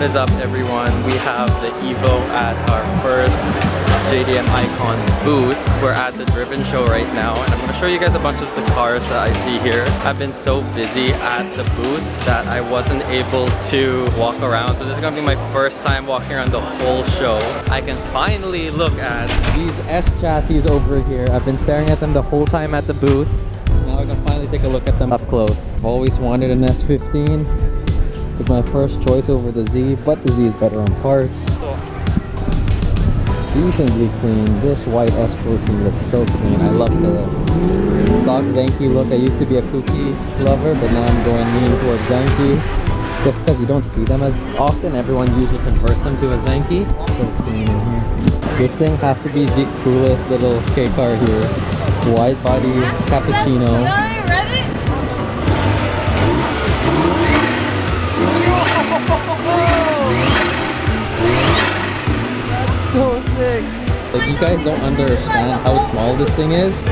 What is up, everyone? We have the Evo at our first jdmicon booth. We're at the Driven show right now, and I'm going to show you guys a bunch of the cars that I see here. I've been so busy at the booth that I wasn't able to walk around, so this is going to be my first time walking around the whole show. I can finally look at these S chassis over here. I've been staring at them the whole time at the booth. Now I can finally take a look at them up close. I've always wanted an S15. It's my first choice over the Z, but the Z is better on parts. Decently clean. This white S14 looks so clean. I love the stock Zenki look. I used to be a Kuki lover, but now I'm going leaning towards Zenki. Just because you don't see them as often, everyone usually converts them to a Zenki. So clean in here. This thing has to be the coolest little K car here. Wide body cappuccino. So sick. Like, you guys don't understand how small this thing is.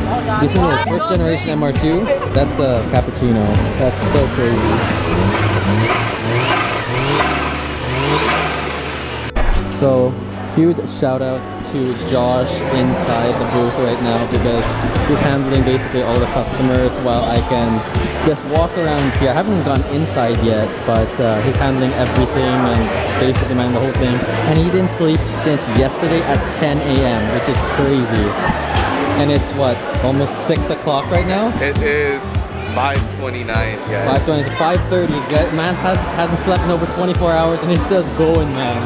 This is a first generation MR2. That's the cappuccino. That's so crazy. So huge shout out to Josh inside the booth right now, because he's handling basically all the customers while I can just walk around here. I haven't gone inside yet, but he's handling everything and basically managing the whole thing. And he didn't sleep since yesterday at 10 a.m., which is crazy. And it's what, almost 6 o'clock right now? It is 5:29, guys. 5:20, 5:30. Man hasn't slept in over 24 hours and he's still going, man.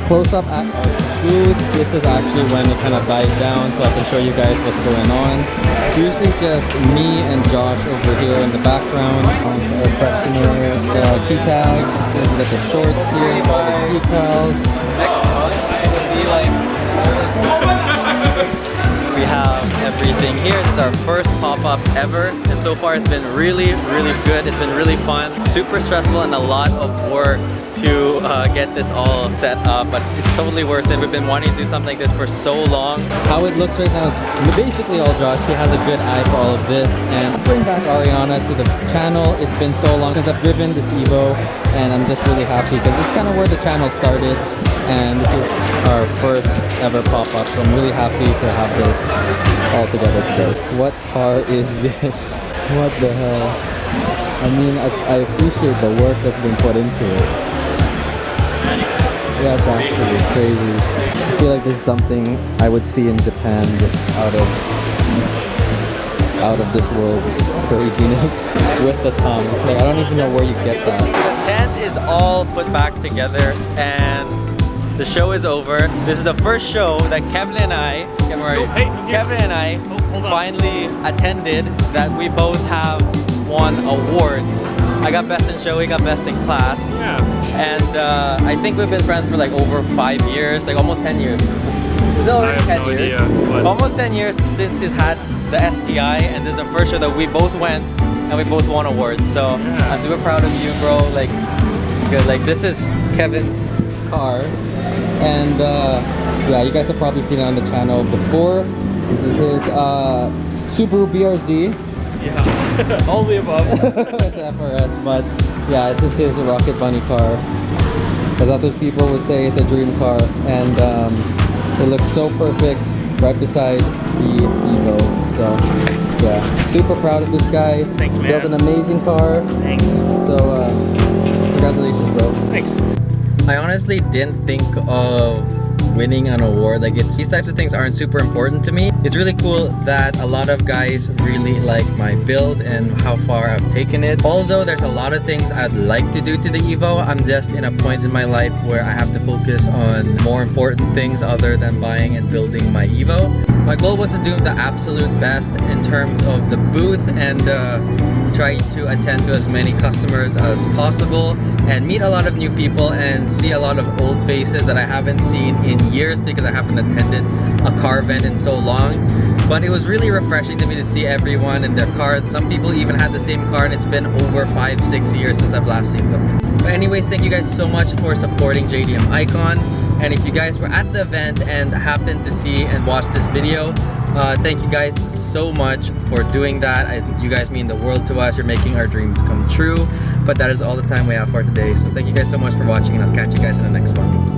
Close up at our booth. This is actually when it kind of dies down, so I can show you guys what's going on. Usually it's just me and Josh over here in the background. Our fresheners, key tags, we got the shorts here, all the decals. Next month will be like we have everything here. This is our first pop-up ever, and so far it's been really good. It's been really fun, super stressful, and a lot of work to get this all set up, but it's totally worth it. We've been wanting to do something like this for so long. How it looks right now is basically all Josh. He has a good eye for all of this, and bring back Ariana to the channel. It's been so long since I've driven this Evo, and I'm just really happy because this is kind of where the channel started, and this is our first ever pop-up, so I'm really happy to have this all together today. What car is this? What the hell? I mean, I appreciate the work that's been put into it. That's actually crazy. I feel like this is something I would see in Japan, just out of this world craziness with the tongue. Like, I don't even know where you get that. The tent is all put back together and the show is over. This is the first show that Kevin and I finally attended, that we both have won awards. I got best in show, he got best in class. Yeah. And I think we've been friends for like over 5 years, like almost 10 years. It's already 10 years. Almost 10 years since he's had the STI, and this is the first show that we both went and we both won awards. So yeah. I'm super proud of you, bro. Like, good. Like, this is Kevin's car, and yeah, you guys have probably seen it on the channel before. This is his Subaru BRZ. Yeah, all the above. It's FRS, but yeah, it is his Rocket Bunny car. As other people would say, it's a dream car, and it looks so perfect right beside the Evo. So yeah, super proud of this guy. Thanks, man. Built an amazing car. Thanks. So congratulations, bro. Thanks. I honestly didn't think of winning an award. Like, these types of things aren't super important to me. It's really cool that a lot of guys really like my build and how far I've taken it. Although there's a lot of things I'd like to do to the Evo, I'm just in a point in my life where I have to focus on more important things other than buying and building my Evo. My goal was to do the absolute best in terms of the booth and try to attend to as many customers as possible and meet a lot of new people and see a lot of old faces that I haven't seen in years because I haven't attended a car event in so long. But it was really refreshing to me to see everyone in their car. Some people even had the same car and it's been over 5-6 years since I've last seen them. But anyways, thank you guys so much for supporting JDM Icon. And if you guys were at the event and happened to see and watch this video, thank you guys so much for doing that. You guys mean the world to us. You're making our dreams come true. But that is all the time we have for today. So thank you guys so much for watching, and I'll catch you guys in the next one.